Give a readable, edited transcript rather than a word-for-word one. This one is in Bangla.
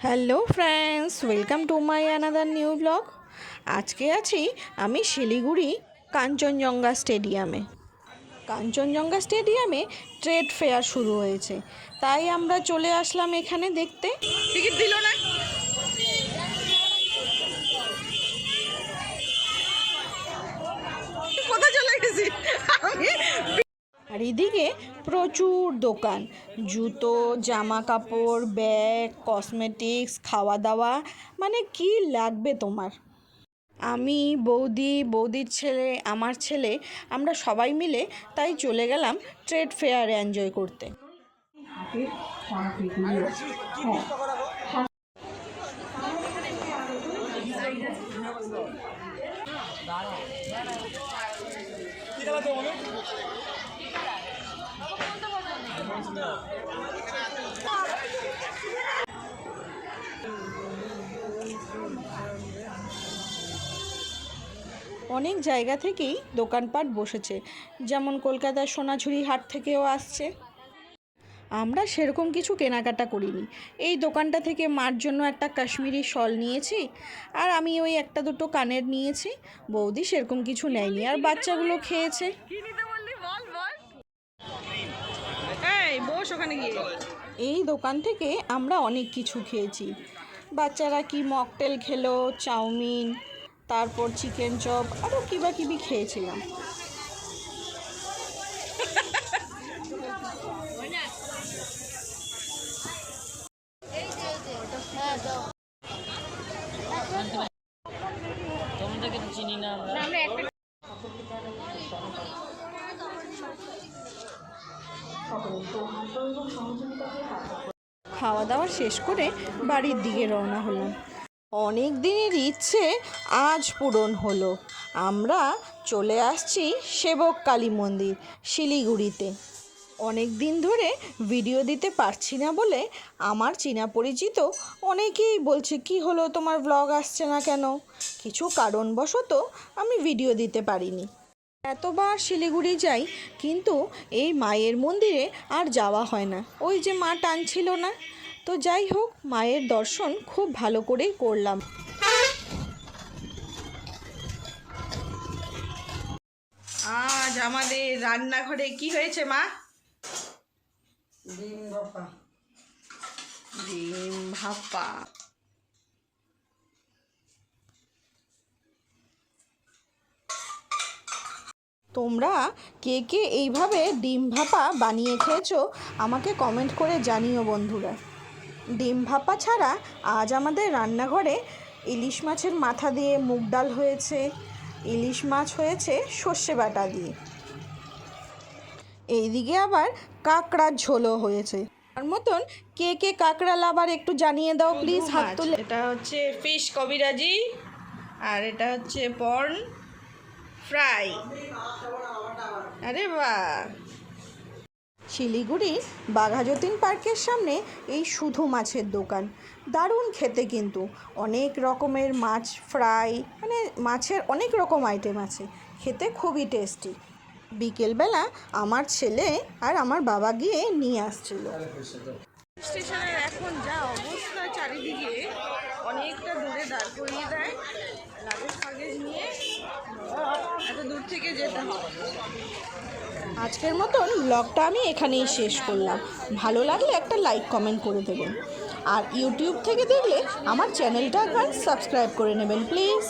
Hello friends, welcome to my another new blog. আজকে আছি আমি শিলিগুড়ি কাঞ্চনজঙ্ঘা স্টেডিয়ামে ট্রেড ফেয়ার শুরু হয়েছে, তাই আমরা চলে আসলাম এখানে দেখতে। টিকিট দিল না। কোথায় চলে গেছি আমি। আর এদিকে প্রচুর দোকান, জুতো, জামা কাপড়, ব্যাগ, কসমেটিক্স, খাওয়া দাওয়া, মানে কি লাগবে তোমার। আমি, বৌদির ছেলে, আমার ছেলে, আমরা সবাই মিলে তাই চলে গেলাম ট্রেড ফেয়ারে এনজয় করতে। অনেক জায়গা থেকেই দোকানপাট বসেছে, যেমন কলকাতার সোনাঝুরি হাট থেকেও আসছে। আমরা সেরকম কিছু কেনাকাটা করিনি। এই দোকানটা থেকে মার জন্য একটা কাশ্মীরি শল নিয়েছি, আর আমি ওই একটা দুটো কানের নিয়েছি। বৌদি সেরকম কিছু নেয়নি, আর বাচ্চাগুলো খেয়েছে। এই দোকান থেকে আমরা অনেক কিছু খেয়েছি। বাচ্চারা কি মকটেল খেলো, চাউমিন, তারপর চিকেন চপ, আরও কিবাকিবি খেয়েছিলাম। খাওয়া দাওয়া শেষ করে বাড়ির দিকে রওনা হলাম। অনেক দিনের ইচ্ছে আজ পূরণ হলো। আমরা চলে আসছি সেবক কালী মন্দির শিলিগুড়িতে। অনেক দিন ধরে ভিডিও দিতে পারছি না বলে আমার চেনা পরিচিত অনেকেই বলছে, কি হলো তোমার ব্লগ আসছে না কেন। কিছু কারণবশত আমি ভিডিও দিতে পারিনি। এতবার শিলিগুড়ি যাই, কিন্তু এই মায়ের মন্দিরে আর যাওয়া হয় না। ওই যে মা টানছিল না। তো যাই হোক, মায়ের দর্শন খুব ভালো করেই করলাম। আজ আমাদের রান্নাঘরে কি হয়েছে মা? ডিম ভাপা। তোমরা কে কে এইভাবে ডিম ভাপা বানিয়ে খেয়েছো আমাকে কমেন্ট করে জানিও বন্ধুরা। ডিম ভাপা ছাড়া আজ আমাদের রান্নাঘরে ইলিশ মাছের মাথা দিয়ে মুগ ডাল হয়েছে, ইলিশ মাছ হয়েছে সর্ষে বাটা দিয়ে। এইদিকে আবার কাঁকড়ার ঝোলও হয়েছে। তার মতন কে কে কাঁকড়া লাভার একটু জানিয়ে দাও প্লিজ, হাত তুলে। এটা হচ্ছে ফিশ কবিরাজি, আর এটা হচ্ছে পর্ন ফ্রাই। আরে বাহ! শিলিগুড়ি বাঘাযতীন পার্কের সামনে এই শুধু মাছের দোকান। দারুণ খেতে, কিন্তু অনেক রকমের মাছ ফ্রাই, মানে মাছের অনেক রকম আইটেম আছে, খেতে খুবই টেস্টি। বিকেলবেলা আমার ছেলে আর আমার বাবা গিয়ে নিয়ে আসছিল। স্টেশনের এখন যা অবস্থা, চারিদিকে অনেকটা দূরে দাঁড় করিয়ে দেয়, লাগেজ নিয়ে এত দূর থেকে যেতে হয়। আজকের মতন ব্লগটা আমি এখানেই শেষ করলাম। ভালো লাগলে একটা লাইক কমেন্ট করে দেবেন, আর ইউটিউব থেকে দেখলে আমার চ্যানেলটা একবার সাবস্ক্রাইব করে নেবেন প্লিজ।